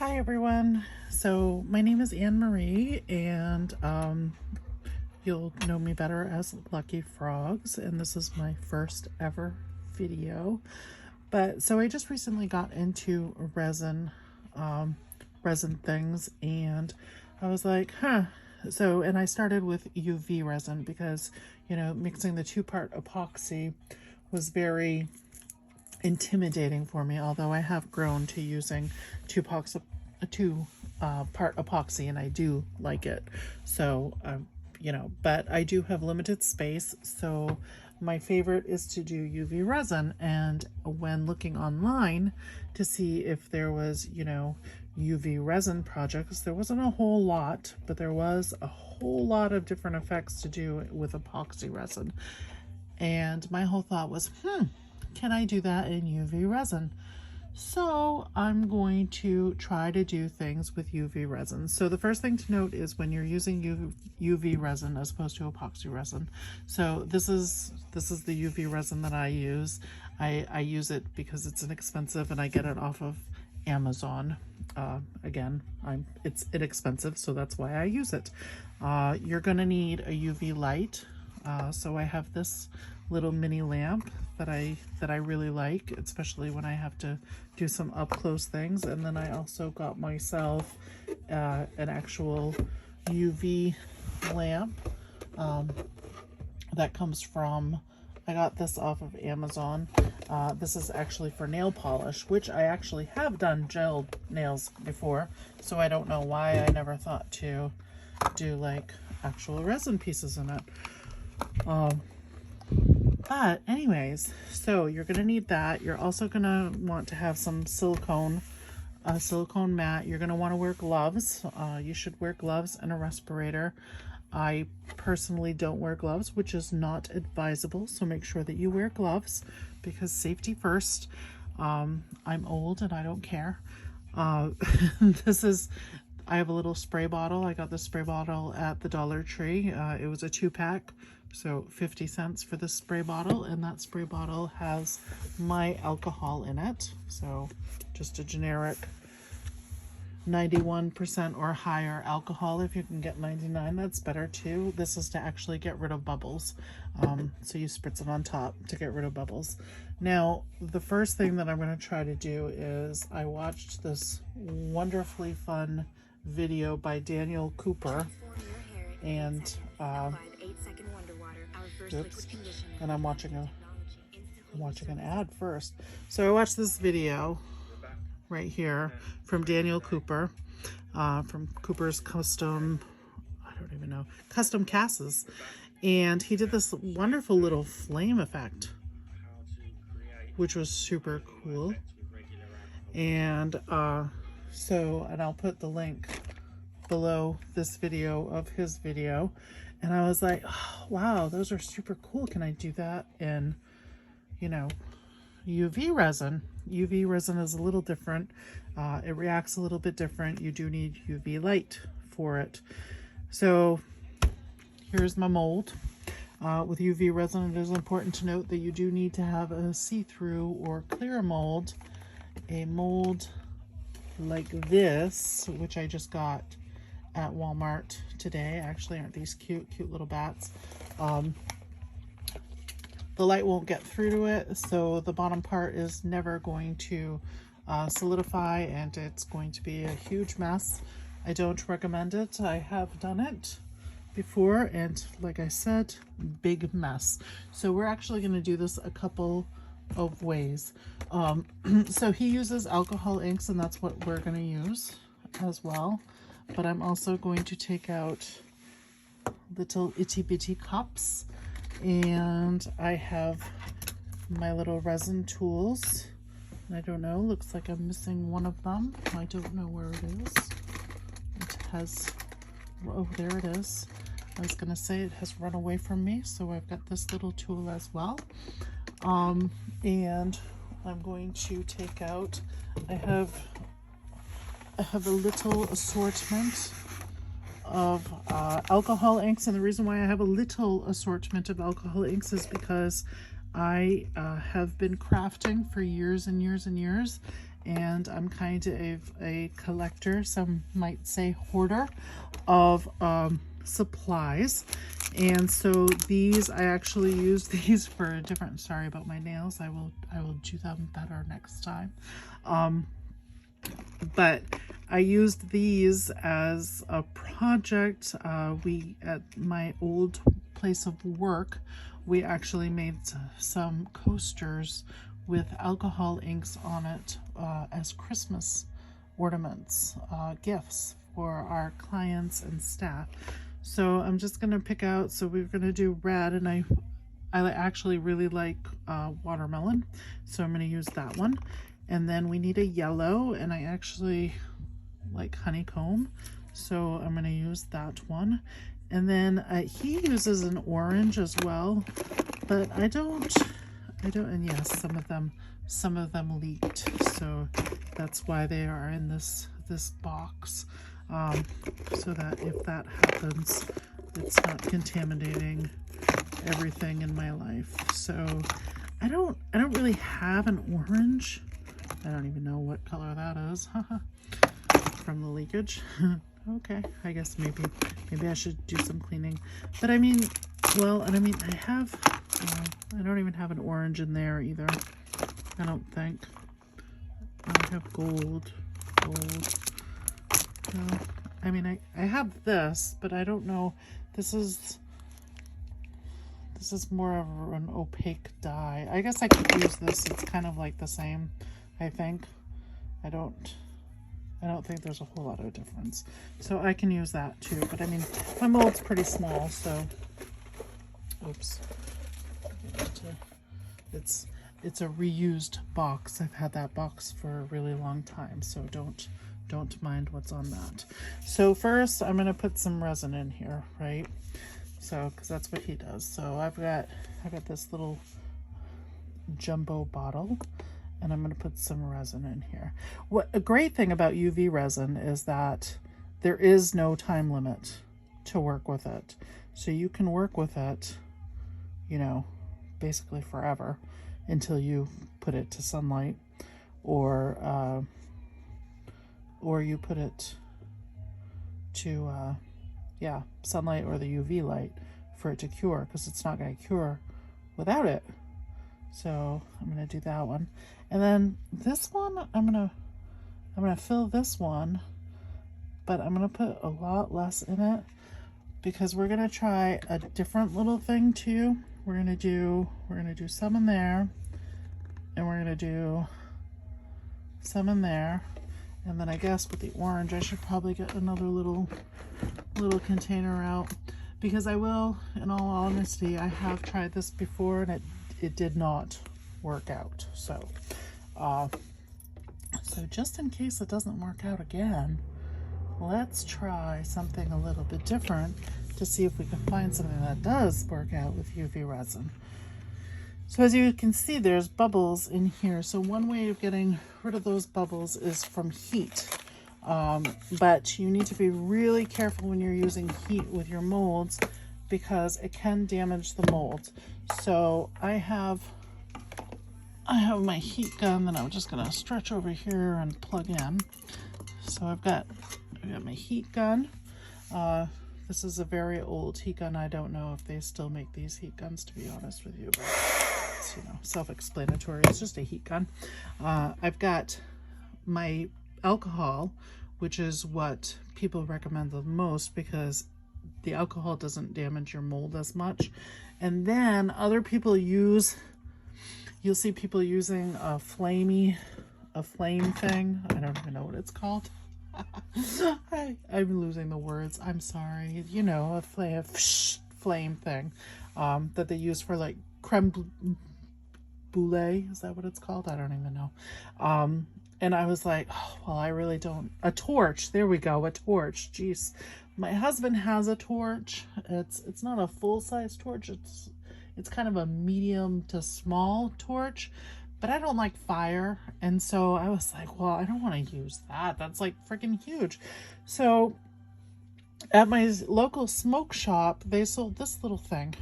Hi everyone. So my name is Anne Marie, and you'll know me better as Lucky Frogs, and this is my first ever video. But so I just recently got into resin things, and I was like, so, and I started with UV resin because, you know, mixing the two-part epoxy was very intimidating for me, although I have grown to using two-part epoxy, and I do like it. So, you know, but I do have limited space, so my favorite is to do UV resin. And when looking online to see if there was, you know, UV resin projects, there wasn't a whole lot, but there was a whole lot of different effects to do with epoxy resin. And my whole thought was, can I do that in UV resin? So I'm going to try to do things with UV resin. So the first thing to note is when you're using UV resin as opposed to epoxy resin. So this is the UV resin that I use. I use it because it's inexpensive and I get it off of Amazon. Again, it's inexpensive, so that's why I use it. You're gonna need a UV light. So I have this little mini lamp that I really like, especially when I have to do some up close things. And then I also got myself an actual UV lamp that comes from, I got this off of Amazon. This is actually for nail polish, which I actually have done gel nails before, so I don't know why I never thought to do like actual resin pieces in it. But anyways, so you're gonna need that. You're also gonna want to have some silicone mat. You're gonna want to wear gloves. You should wear gloves and a respirator. I personally don't wear gloves, which is not advisable, so make sure that you wear gloves because safety first. I'm old and I don't care. I have a little spray bottle. I got the spray bottle at the Dollar Tree. It was a 2-pack, so 50 cents for the spray bottle, and that spray bottle has my alcohol in it. So just a generic 91% or higher alcohol. If you can get 99, that's better too. This is to actually get rid of bubbles. So you spritz it on top to get rid of bubbles. Now, the first thing that I'm going to try to do is I watched this wonderfully fun video by Daniel Cooper, and oops, and I'm watching an ad first. So I watched this video right here from Daniel Cooper, from Cooper's Custom Casts, and he did this wonderful little flame effect, which was super cool. And and I'll put the link below this video of his video. And I was like, oh, wow, those are super cool. Can I do that in, you know, UV resin? UV resin is a little different. It reacts a little bit different. You do need UV light for it. So here's my mold. With UV resin, it is important to note that you do need to have a see-through or clear mold. A mold like this, which I just got at Walmart today. Actually, aren't these cute little bats? The light won't get through to it, so the bottom part is never going to solidify, and it's going to be a huge mess. I don't recommend it. I have done it before, and like I said, big mess. So we're actually going to do this a couple of ways. So he uses alcohol inks, and that's what we're going to use as well. But I'm also going to take out little itty bitty cups, and I have my little resin tools. I don't know, looks like I'm missing one of them. I don't know where it is. It has, oh, there it is. I was gonna say it has run away from me, so I've got this little tool as well. And I'm going to take out, I have a little assortment of alcohol inks, and the reason why I have a little assortment of alcohol inks is because I have been crafting for years and years and years, and I'm kind of a collector, some might say hoarder, of supplies. And so these, I actually use these for a different, sorry about my nails, I will do them better next time. But I used these as a project. We, at my old place of work, we actually made some coasters with alcohol inks on it as Christmas ornaments, gifts for our clients and staff. So I'm just going to pick out, so we're going to do red, and I actually really like watermelon, so I'm going to use that one. And then we need a yellow, and I actually like honeycomb, so I'm going to use that one. And then he uses an orange as well, but I don't, and yes, some of them leaked, so that's why they are in this box, so that if that happens, it's not contaminating everything in my life. So I don't really have an orange. I don't even know what color that is from the leakage. Okay, I guess maybe I should do some cleaning. But I mean, well, and I mean, I have, I don't even have an orange in there either. I don't think. I have gold. No, I mean, I have this, but I don't know. This is more of an opaque dye. I guess I could use this. It's kind of like the same, I think. I don't think there's a whole lot of difference. So I can use that too. But I mean, my mold's pretty small, so oops. It's a reused box. I've had that box for a really long time, so don't mind what's on that. So first I'm gonna put some resin in here, right? So, because that's what he does. So I got this little jumbo bottle, and I'm going to put some resin in here. What a great thing about UV resin is that there is no time limit to work with it. So you can work with it, you know, basically forever until you put it to sunlight, or you put it to sunlight or the UV light for it to cure, because it's not going to cure without it. So I'm going to do that one. And then this one, I'm going to fill this one, but I'm going to put a lot less in it because we're going to try a different little thing too. We're going to do some in there, and we're going to do some in there. And then I guess with the orange, I should probably get another little container out, because I will, in all honesty, I have tried this before and it did not work out. So just in case it doesn't work out again, let's try something a little bit different to see if we can find something that does work out with UV resin. So as you can see, there's bubbles in here. So one way of getting rid of those bubbles is from heat. But you need to be really careful when you're using heat with your molds, because it can damage the mold. So I have my heat gun that I'm just gonna stretch over here and plug in. So I've got my heat gun. This is a very old heat gun. I don't know if they still make these heat guns, to be honest with you, but it's, you know, self-explanatory. It's just a heat gun. I've got my alcohol, which is what people recommend the most because the alcohol doesn't damage your mold as much. And then other people you'll see people using a flame thing. I don't even know what it's called. I'm losing the words. I'm sorry. You know, a flame thing that they use for like creme brulee. Is that what it's called? I don't even know. And I was like, oh, well, I really don't. A torch. There we go. A torch. Jeez. My husband has a torch. It's not a full-size torch. It's kind of a medium to small torch, but I don't like fire. And so I was like, well, I don't want to use that. That's like freaking huge. So at my local smoke shop, they sold this little thing,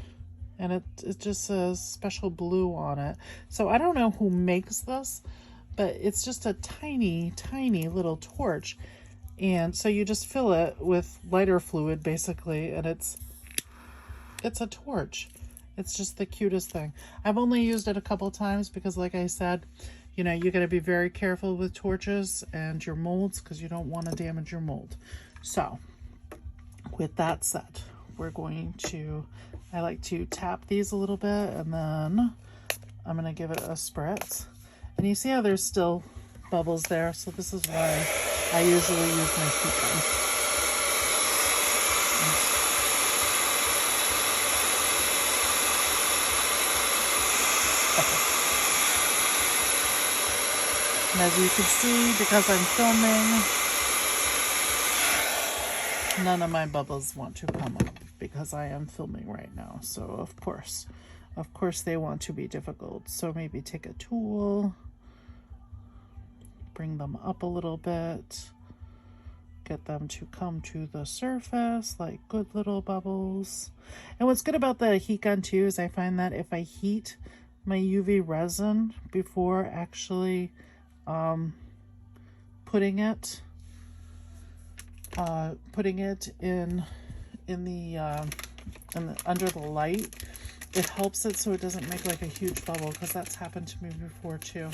and it just says special blue on it. So I don't know who makes this, but it's just a tiny, tiny little torch. And so you just fill it with lighter fluid basically, and it's a torch. It's just the cutest thing. I've only used it a couple times because, like I said, you know, you got to be very careful with torches and your molds because you don't want to damage your mold. So with that said, we're going to, I like to tap these a little bit, and then I'm going to give it a spritz. And you see how there's still bubbles there? So this is why I usually use my heat gun. And as you can see, because I'm filming, none of my bubbles want to come up because I am filming right now. So of course they want to be difficult. So maybe take a tool, bring them up a little bit, get them to come to the surface like good little bubbles. And what's good about the heat gun too is I find that if I heat my UV resin before actually putting it in the under the light, it helps it so it doesn't make like a huge bubble, because that's happened to me before too.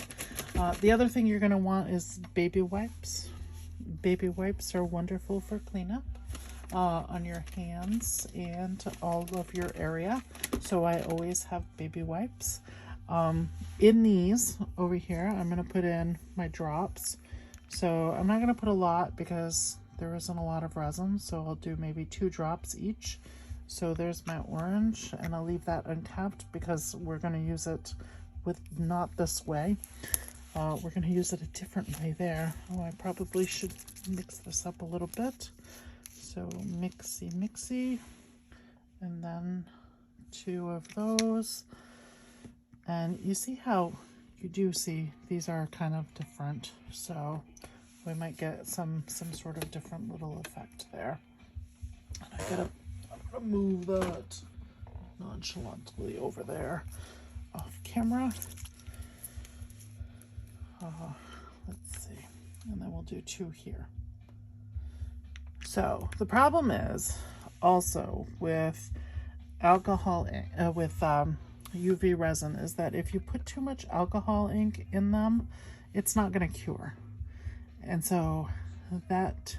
The other thing you're going to want is baby wipes. Baby wipes are wonderful for cleanup on your hands and all of your area. So I always have baby wipes. In these over here, I'm going to put in my drops. So I'm not going to put a lot because there isn't a lot of resin. So I'll do maybe 2 drops each. So there's my orange, and I'll leave that uncapped because we're going to use it with not this way. We're going to use it a different way there. Oh, I probably should mix this up a little bit. So mixy, and then 2 of those. And you see how you do see these are kind of different. So we might get some sort of different little effect there. And I gotta move that nonchalantly over there off camera. Let's see, and then we'll do 2 here. So the problem is also with alcohol, UV resin, is that if you put too much alcohol ink in them, it's not going to cure. And so that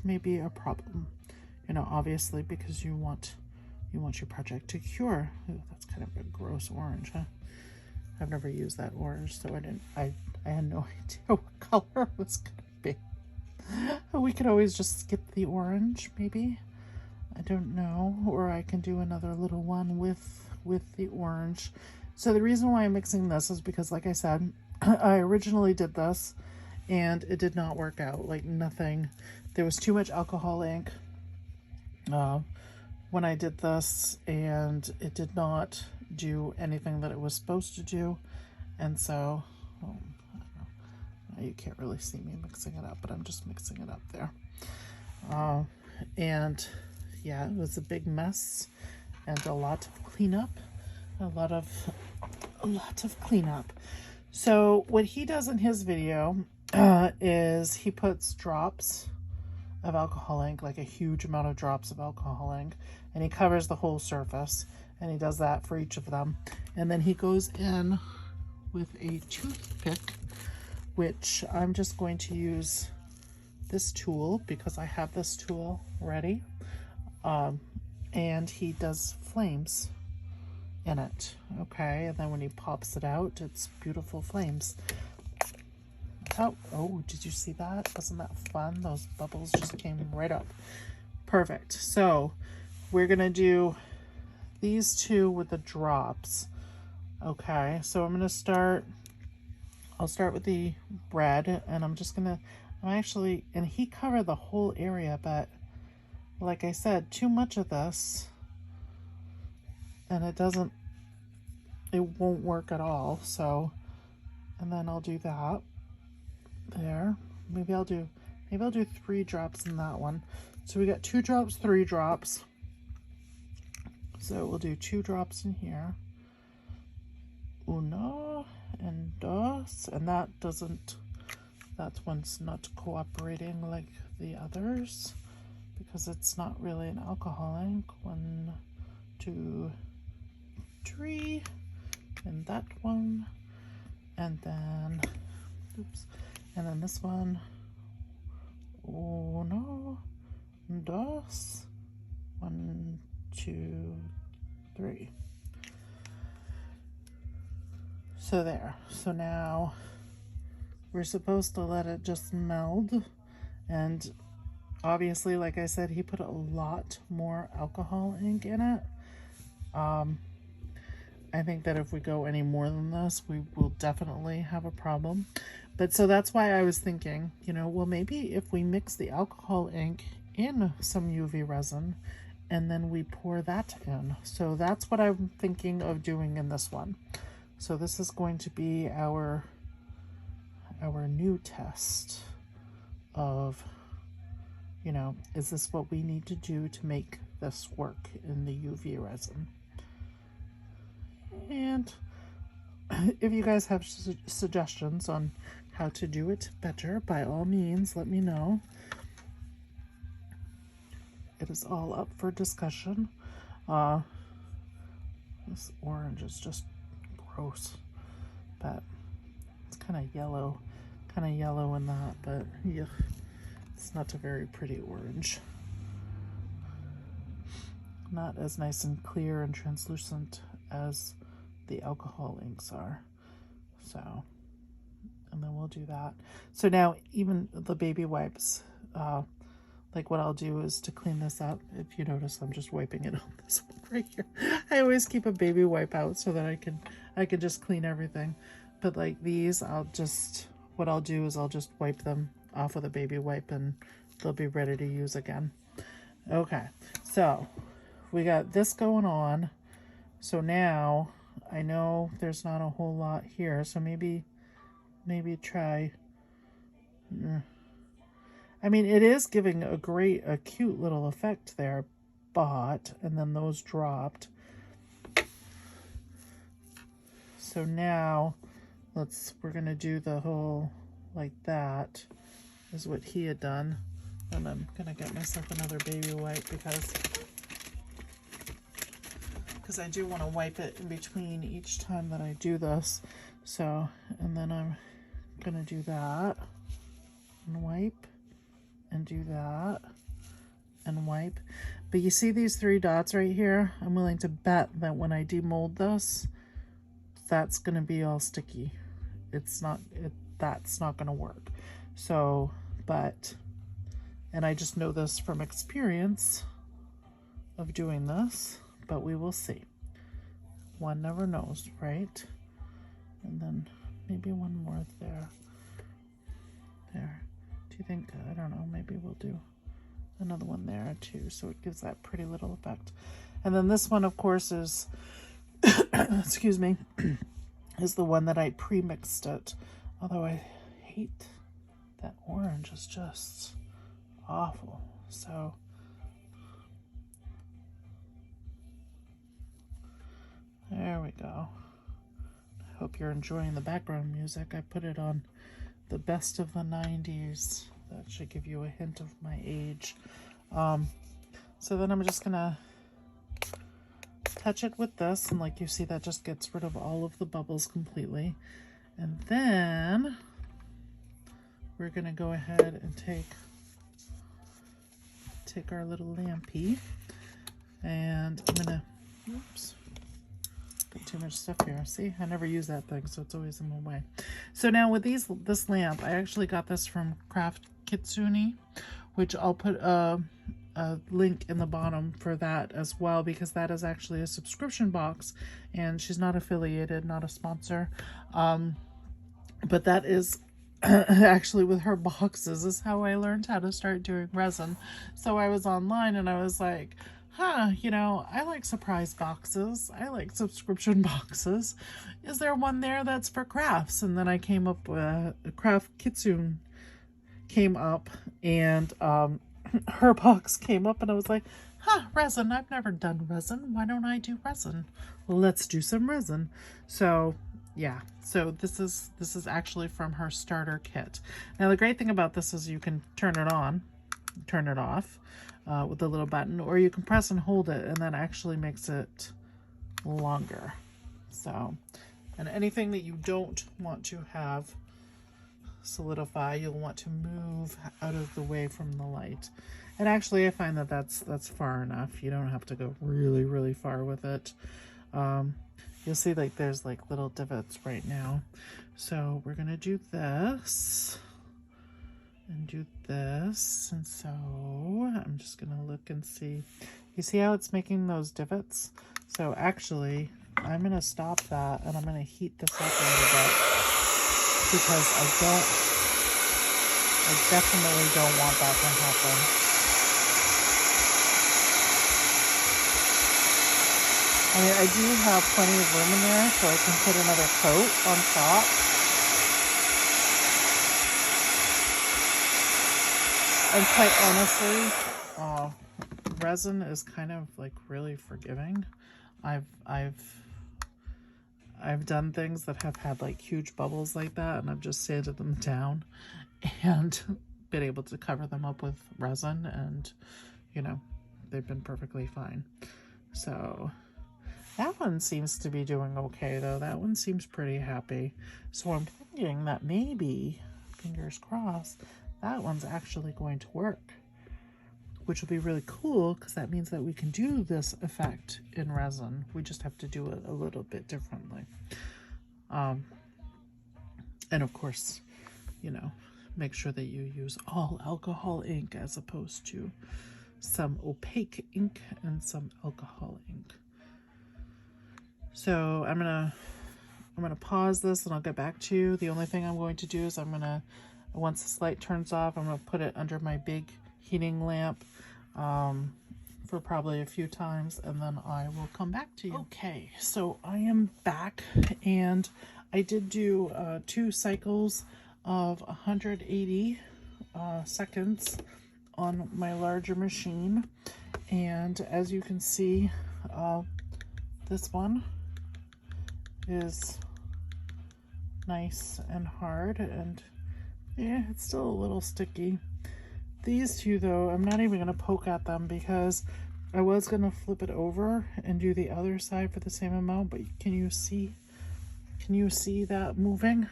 may be a problem, you know, obviously, because you want your project to cure. Ooh, that's kind of a gross orange, huh? I've never used that orange, so I had no idea what color it was gonna be. We could always just skip the orange, maybe. I don't know, or I can do another little one with the orange. So the reason why I'm mixing this is because, like I said, I originally did this and it did not work out. Like nothing. There was too much alcohol ink when I did this, and it did not do anything that it was supposed to do. And so I don't know. You can't really see me mixing it up, but I'm just mixing it up there. And yeah, it was a big mess and a lot of cleanup, a lot of cleanup. So what he does in his video is he puts drops of alcohol ink, like a huge amount of drops of alcohol ink, and he covers the whole surface, and he does that for each of them. And then he goes in with a toothpick, which I'm just going to use this tool because I have this tool ready. And he does flames in it, okay? And then when he pops it out, it's beautiful flames. Oh, did you see that? Wasn't that fun? Those bubbles just came right up. Perfect. So we're gonna do these 2 with the drops. Okay, so I'll start with the red, and and he covered the whole area, but like I said, too much of this and it won't work at all. So, and then I'll do that there. Maybe I'll do 3 drops in that one. So we got 2 drops, 3 drops. So we'll do 2 drops in here. 1 and 2. Yes, and that one's not cooperating like the others because it's not really an alcohol ink. 1, 2, 3, and that one, and then, oops, and then this one. Uno, dos, 1, 2, 3. So there. So now we're supposed to let it just meld, and obviously, like I said, he put a lot more alcohol ink in it. I think that if we go any more than this, we will definitely have a problem. But so that's why I was thinking, you know, well, maybe if we mix the alcohol ink in some UV resin and then we pour that in. So that's what I'm thinking of doing in this one. So this is going to be our new test of, you know, is this what we need to do to make this work in the UV resin? And if you guys have suggestions on how to do it better, by all means, let me know. It is all up for discussion. This orange is just gross, but it's kind of yellow in that, but yeah, it's not a very pretty orange. Not as nice and clear and translucent as the alcohol inks are. So, and then we'll do that. So now even the baby wipes, like what I'll do is to clean this up. If you notice, I'm just wiping it on this one right here. I always keep a baby wipe out so that I can just clean everything. But like these, what I'll do is I'll just wipe them off with a baby wipe and they'll be ready to use again. Okay, so we got this going on. So now I know there's not a whole lot here, so maybe try. I mean, it is giving a cute little effect there, but, and then those dropped. So now we're gonna do the whole, like that is what he had done. And I'm gonna get myself another baby wipe because I do want to wipe it in between each time that I do this. So, and then I'm gonna do that and wipe and do that and wipe. But you see these 3 dots right here? I'm willing to bet that when I demold this, that's gonna be all sticky. That's not gonna work. So, and I just know this from experience of doing this, but we will see. One never knows, right? And then maybe one more there. Do you think, I don't know, maybe we'll do another one there too, so it gives that pretty little effect. And then this one, of course, is excuse me, is the one that I pre-mixed it. Although I hate that orange, is just awful. So there we go. I hope you're enjoying the background music. I put it on the best of the 90s. That should give you a hint of my age. So then I'm just gonna touch it with this, and like you see, that just gets rid of all of the bubbles completely. And then we're gonna go ahead and take our little lampy, and I'm gonna, oops, got too much stuff here. See, I never use that thing, so it's always in my way. So now with this lamp, I actually got this from Craft Kitsune, which I'll put a link in the bottom for that as well, because that is actually a subscription box, and she's not affiliated, not a sponsor. But that is actually with her boxes is how I learned how to start doing resin. So I was online and I was like, you know, I like surprise boxes. I like subscription boxes. Is there one there that's for crafts? And then I came up with Craft Kitsune came up, and her box came up, and I was like, resin. I've never done resin. Why don't I do resin? Let's do some resin. So yeah, so this is actually from her starter kit. Now the great thing about this is you can turn it on, turn it off with a little button, or you can press and hold it, and that actually makes it longer. So, and anything that you don't want to have solidify, you'll want to move out of the way from the light. And actually I find that that's far enough. You don't have to go really, really far with it. You'll see like there's like little divots right now. So we're gonna do this and do this, and so I'm just gonna look and see. You see how it's making those divots? So actually I'm gonna stop that and I'm gonna heat this up a little bit, because I definitely don't want that to happen. I mean, I do have plenty of room in there, so I can put another coat on top. And quite honestly, resin is kind of like really forgiving. I've done things that have had like huge bubbles like that, and I've just sanded them down and been able to cover them up with resin, and you know, they've been perfectly fine. So that one seems to be doing okay though. That one seems pretty happy. So I'm thinking that maybe, fingers crossed, that one's actually going to work, which will be really cool, because that means that we can do this effect in resin. We just have to do it a little bit differently. And of course, you know, make sure that you use all alcohol ink as opposed to some opaque ink and some alcohol ink. So I'm gonna pause this and I'll get back to you. The only thing I'm going to do is once this light turns off, I'm gonna put it under my big heating lamp for probably a few times, and then I will come back to you. Okay, so I am back, and I did do 2 cycles of 180 seconds on my larger machine, and as you can see, this one is nice and hard, and yeah, it's still a little sticky. These two though, I'm not even going to poke at them, because I was going to flip it over and do the other side for the same amount, but can you see that moving?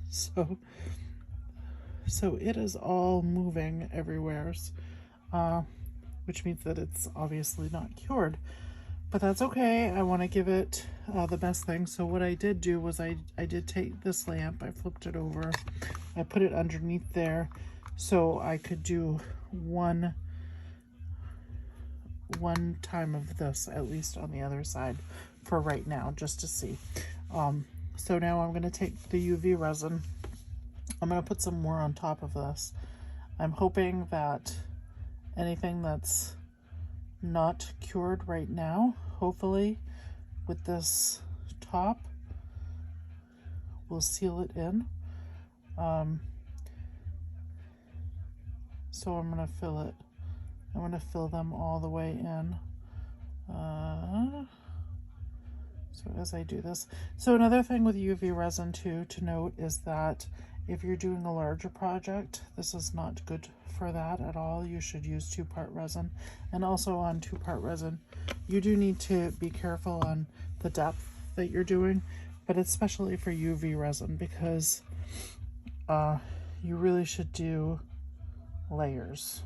So it is all moving everywhere, which means that it's obviously not cured, but that's okay. I want to give it the best thing. So what I did do was I did take this lamp, I flipped it over, I put it underneath there, so I could do one time of this, at least on the other side for right now, just to see. So now I'm going to take the UV resin. I'm going to put some more on top of this. I'm hoping that anything that's not cured right now, hopefully with this top, will seal it in. So I'm going to fill it. I'm going to fill them all the way in. So as I do this. So another thing with UV resin too to note is that if you're doing a larger project, this is not good for that at all. You should use 2-part resin. And also on 2-part resin, you do need to be careful on the depth that you're doing, but especially for UV resin, because you really should do layers.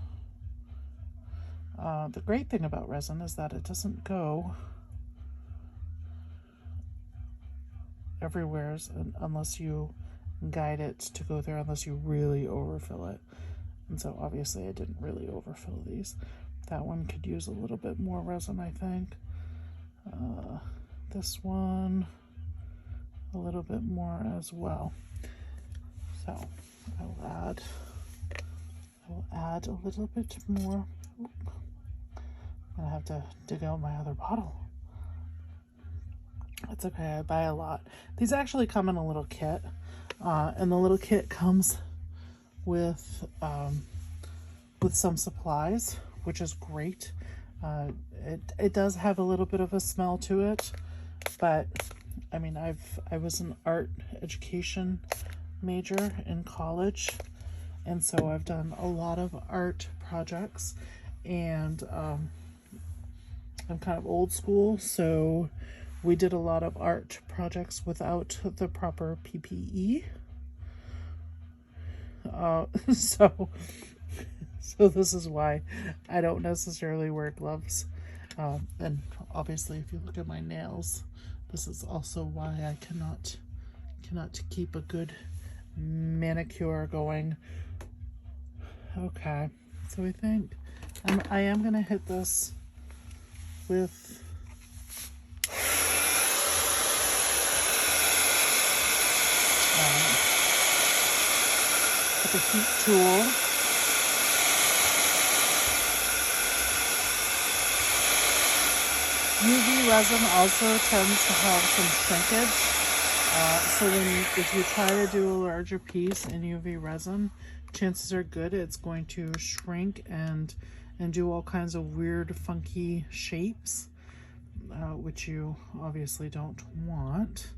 The great thing about resin is that it doesn't go everywhere unless you guide it to go there, unless you really overfill it. And so obviously I didn't really overfill these. That one could use a little bit more resin, I think. This one a little bit more as well. So I will add a little bit more. Oop. I'm gonna have to dig out my other bottle. That's okay, I buy a lot. These actually come in a little kit, and the little kit comes with some supplies, which is great. It does have a little bit of a smell to it, but I mean, I was an art education major in college, and so I've done a lot of art projects, and I'm kind of old school, so we did a lot of art projects without the proper PPE. So this is why I don't necessarily wear gloves. And obviously, if you look at my nails, this is also why I cannot keep a good manicure going. Okay, so I think I am gonna hit this with a heat tool. UV resin also tends to have some shrinkage. So if you try to do a larger piece in UV resin, chances are good it's going to shrink and do all kinds of weird, funky shapes, which you obviously don't want.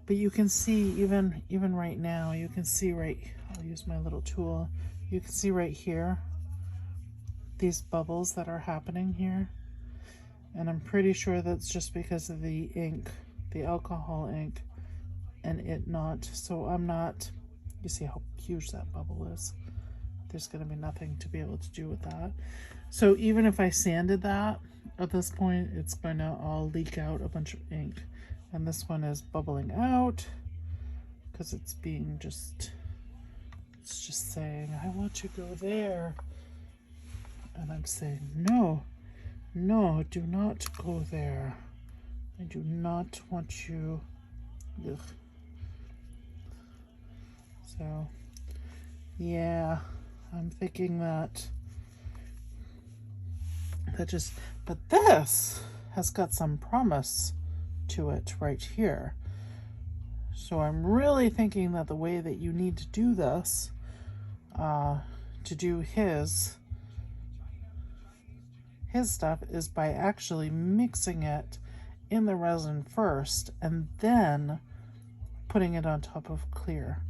But you can see even right now, you can see I'll use my little tool. You can see right here, these bubbles that are happening here. And I'm pretty sure that's just because of the ink, the alcohol ink, and it not. So I'm not, you see how huge that bubble is. There's going to be nothing to be able to do with that. So even if I sanded that, at this point, it's going to all leak out a bunch of ink. And this one is bubbling out because it's just saying, I want to go there. And I'm saying, no, do not go there. I do not want you. Ugh. So, yeah, I'm thinking that but this has got some promise to it right here. So I'm really thinking that the way that you need to do this, to do his stuff, is by actually mixing it in the resin first and then putting it on top of clear.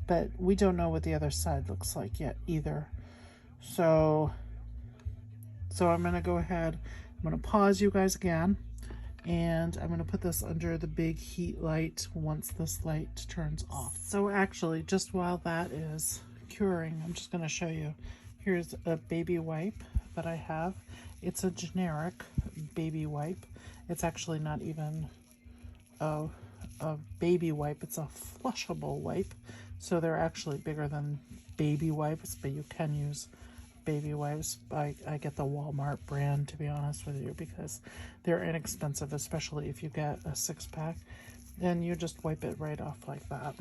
But we don't know what the other side looks like yet either. So I'm going to go ahead, I'm going to pause you guys again, and I'm going to put this under the big heat light once this light turns off. So actually, just while that is curing, I'm just going to show you. Here's a baby wipe that I have. It's a generic baby wipe. It's actually not even a baby wipe. It's a flushable wipe. So they're actually bigger than baby wipes, but you can use baby wipes. I get the Walmart brand, to be honest with you, because they're inexpensive, especially if you get a 6-pack. And you just wipe it right off like that.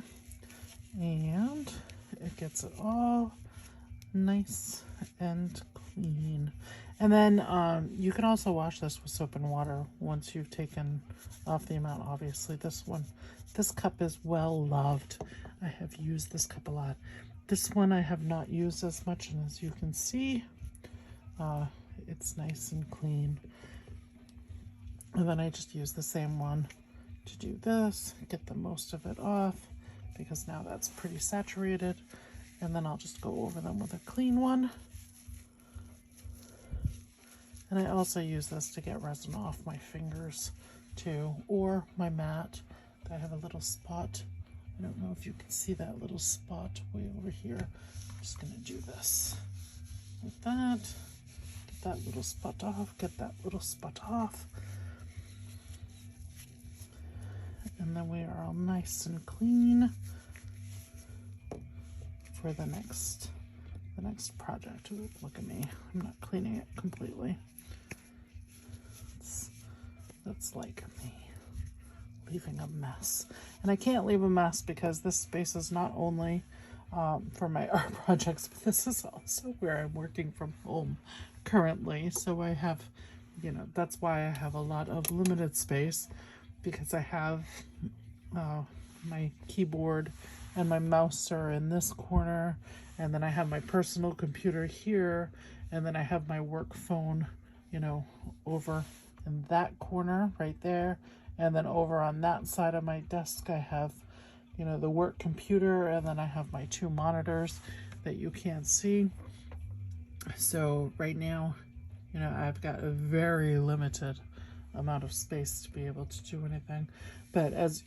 And it gets it all nice and clean. And then you can also wash this with soap and water once you've taken off the amount. Obviously, this cup is well loved. I have used this cup a lot. This one I have not used as much, and as you can see, it's nice and clean. And then I just use the same one to do this, get the most of it off, because now that's pretty saturated. And then I'll just go over them with a clean one. And I also use this to get resin off my fingers too, or my mat. I have a little spot. I don't know if you can see that little spot way over here. I'm just going to do this with that. Get that little spot off, get that little spot off. And then we are all nice and clean for the next project. Ooh, look at me. I'm not cleaning it completely. That's like me leaving a mess. And I can't leave a mess because this space is not only for my art projects, but this is also where I'm working from home currently. So I have, that's why I have a lot of limited space, because I have my keyboard and my mouse are in this corner, and then I have my personal computer here, and then I have my work phone, over in that corner right there, And then over on that side of my desk, I have, you know, the work computer, and then I have my 2 monitors that you can't see. So right now, you know, I've got a very limited amount of space to be able to do anything. But as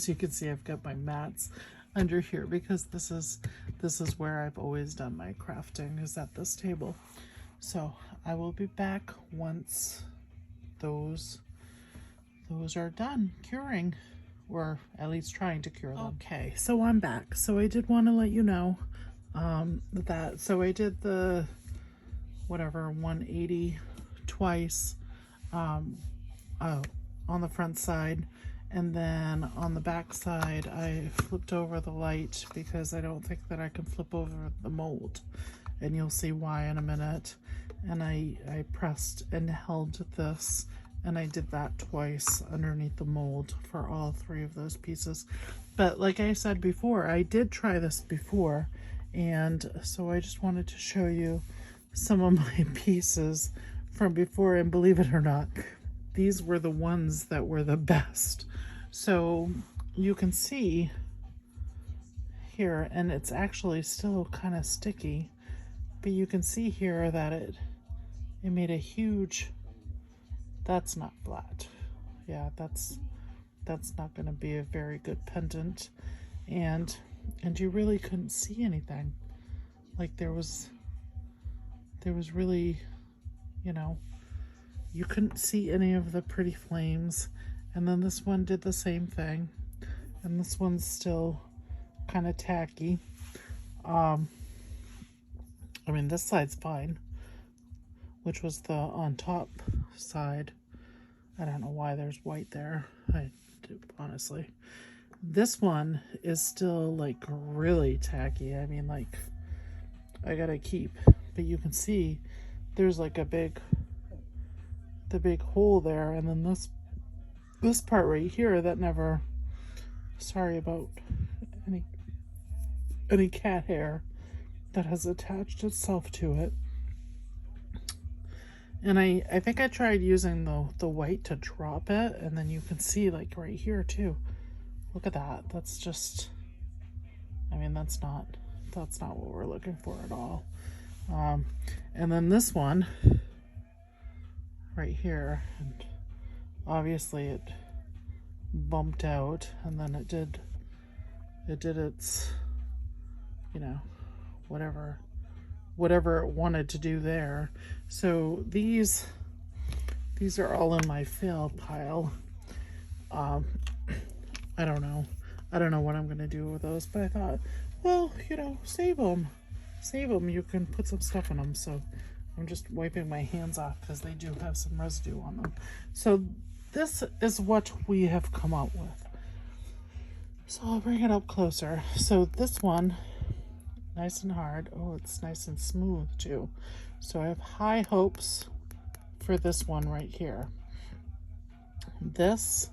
you can see, I've got my mats under here because this is where I've always done my crafting, is at this table. So I will be back once those are done curing, or at least trying to cure them. Okay, so I'm back. So I did want to let you know that, so I did the whatever 180 twice on the front side, and then on the back side I flipped over the light because I don't think that I can flip over the mold, and you'll see why in a minute. And I pressed and held this, and I did that twice underneath the mold for all 3 of those pieces. But like I said before, I did try this before, and so I just wanted to show you some of my pieces from before, and believe it or not, these were the ones that were the best. So you can see here, and it's actually still kind of sticky, but you can see here that it made a huge, that's not flat. Yeah, that's not going to be a very good pendant. And you really couldn't see anything. Like there was really, you know, you couldn't see any of the pretty flames. And then this one did the same thing, and this one's still kind of tacky. I mean, this side's fine, which was the on top side. I don't know why there's white there. I do, honestly. This one is still like really tacky. I mean, like, I gotta keep, but you can see there's like the big hole there, and then this part right here that never, sorry about any cat hair that has attached itself to it. And I think I tried using the white to drop it, and then you can see like right here too. Look at that. That's just, I mean, that's not what we're looking for at all. And then this one right here, and obviously it bumped out, and then it did its, you know, whatever it wanted to do there. So these are all in my fail pile. I don't know what I'm gonna do with those, but I thought, well, you know, save them. You can put some stuff in them. So I'm just wiping my hands off because they do have some residue on them. So this is what we have come up with. So I'll bring it up closer. So this one, nice and hard. Oh, it's nice and smooth too. So I have high hopes for this one right here. This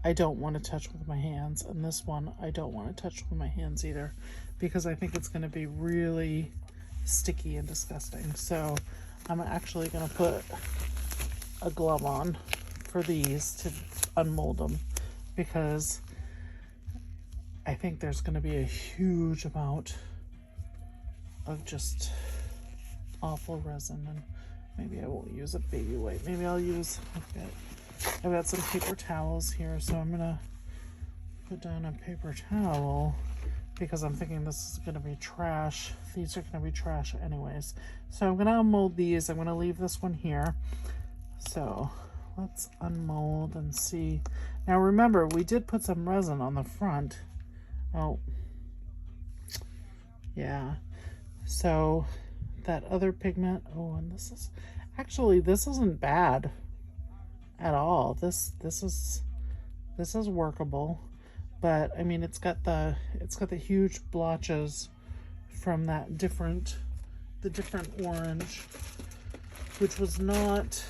I don't want to touch with my hands, and this one I don't want to touch with my hands either, because I think it's going to be really sticky and disgusting. So I'm actually going to put a glove on for these to unmold them, because I think there's going to be a huge amount of just awful resin. And maybe I won't use a baby wipe. Maybe I'll use, I've got some paper towels here, so I'm gonna put down a paper towel because I'm thinking this is gonna be trash. These are gonna be trash anyways. So I'm gonna unmold these. I'm gonna leave this one here. So let's unmold and see. Now remember, we did put some resin on the front. Oh, yeah. So that other pigment, oh, and this is, actually, this isn't bad at all. This is workable, but I mean, it's got the huge blotches from that different orange, which was not,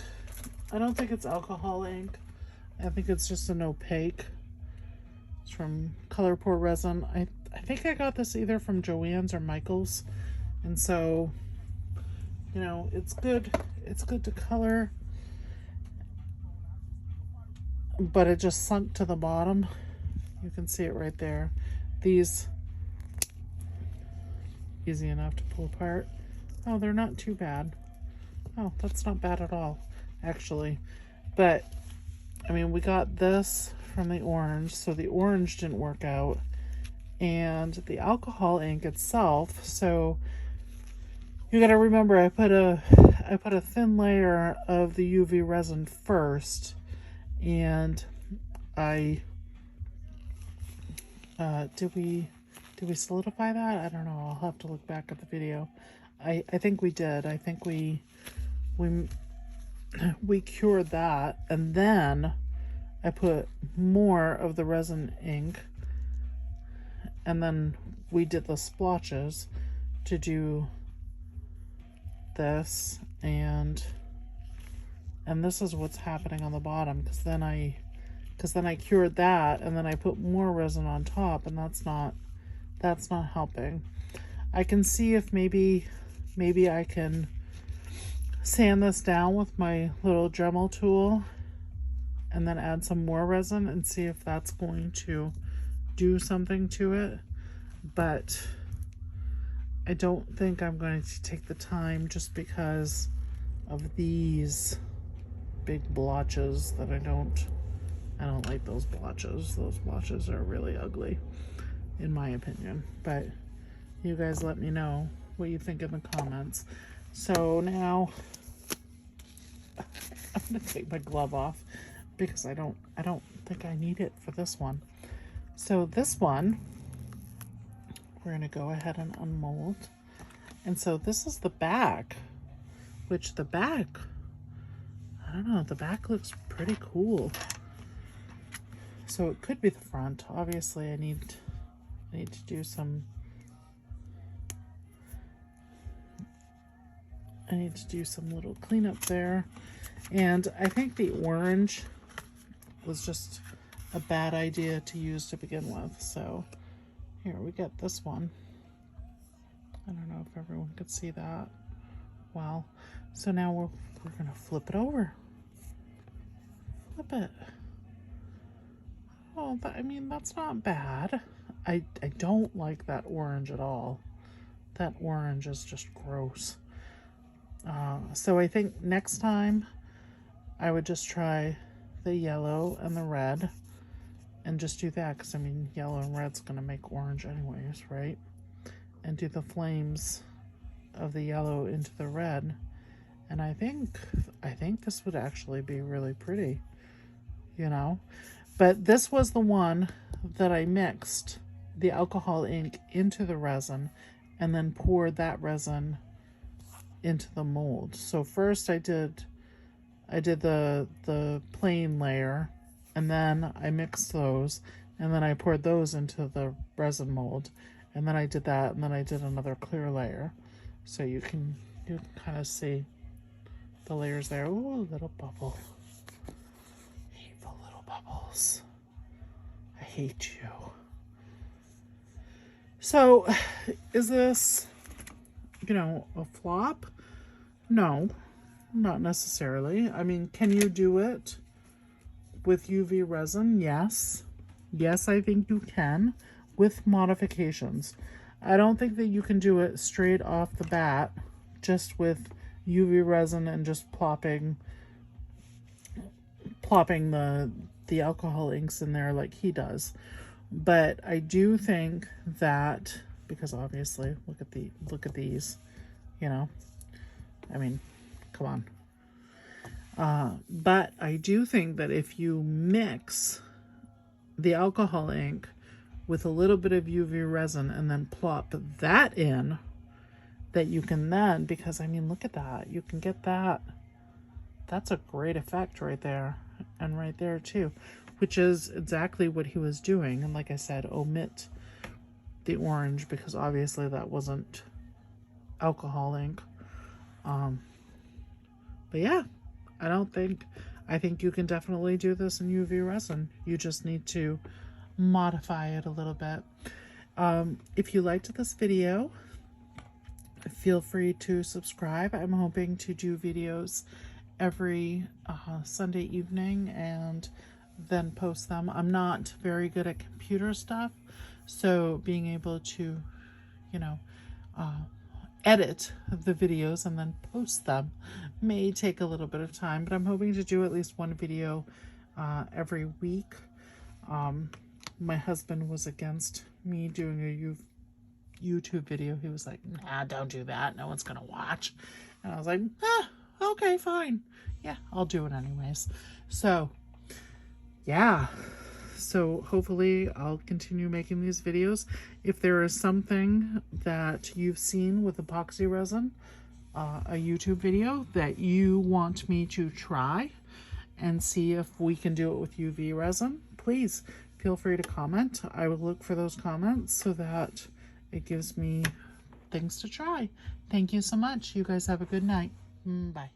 I don't think it's alcohol ink. I think it's just an opaque. It's from Color Pour Resin. I think I got this either from Joann's or Michael's, and so, you know, it's good to color. but it just sunk to the bottom. You can see it right there. These, easy enough to pull apart. Oh, they're not too bad. Oh, that's not bad at all, actually. But, I mean, we got this from the orange, so the orange didn't work out. And the alcohol ink itself, so you got to remember I put a thin layer of the UV resin first, and I did we solidify that? I don't know. I'll have to look back at the video. I think we did. I think we cured that, and then I put more of the resin ink, and then we did the splotches to do this, and this is what's happening on the bottom, because then I cured that, and then I put more resin on top, and that's not helping. I can see if maybe I can sand this down with my little Dremel tool and then add some more resin and see if that's going to do something to it, but I don't think I'm going to take the time, just because of these big blotches that I don't like those blotches. Those blotches are really ugly, in my opinion. But you guys let me know what you think in the comments. So now I'm gonna take my glove off because I don't think I need it for this one. So this one, we're gonna go ahead and unmold. And so this is the back, which the back, I don't know, the back looks pretty cool. So it could be the front. Obviously I need to do some little cleanup there. And I think the orange was just a bad idea to use to begin with. So here we get this one. I don't know if everyone could see that well. So now we're gonna flip it over. Flip it. Oh, I mean, that's not bad. I don't like that orange at all. That orange is just gross. So I think next time I would just try the yellow and the red and just do that, because I mean, yellow and red's gonna make orange anyways, right? And do the flames of the yellow into the red. And I think this would actually be really pretty, you know? But this was the one that I mixed the alcohol ink into the resin and then poured that resin into the mold. So first I did the plain layer, and then I mixed those, and then I poured those into the resin mold, and then I did that, and then I did another clear layer. So you can kind of see the layers there. Ooh, little bubble. Hateful little bubbles. I hate you. So, is this, a flop? No, not necessarily. I mean, can you do it with UV resin? Yes. Yes, I think you can, with modifications. I don't think that you can do it straight off the bat, just with UV resin and just plopping the alcohol inks in there like he does. But I do think that, because obviously look at these, I mean, come on. But I do think that if you mix the alcohol ink with a little bit of UV resin and then plop that in, that you can then, because I mean, look at that, you can get that. That's a great effect right there, and right there too, which is exactly what he was doing. And like I said, omit the orange because obviously that wasn't alcohol ink. But yeah, I think you can definitely do this in UV resin. You just need to modify it a little bit. If you liked this video, feel free to subscribe. I'm hoping to do videos every Sunday evening and then post them. I'm not very good at computer stuff, so being able to, you know, edit the videos and then post them may take a little bit of time, but I'm hoping to do at least one video every week. My husband was against me doing a YouTube video. He was like, nah, don't do that. No one's gonna watch. And I was like, okay, fine. Yeah, I'll do it anyways. So, yeah. So hopefully I'll continue making these videos. If there is something that you've seen with epoxy resin, a YouTube video that you want me to try and see if we can do it with UV resin, please feel free to comment. I will look for those comments so that it gives me things to try. Thank you so much. You guys have a good night. Bye.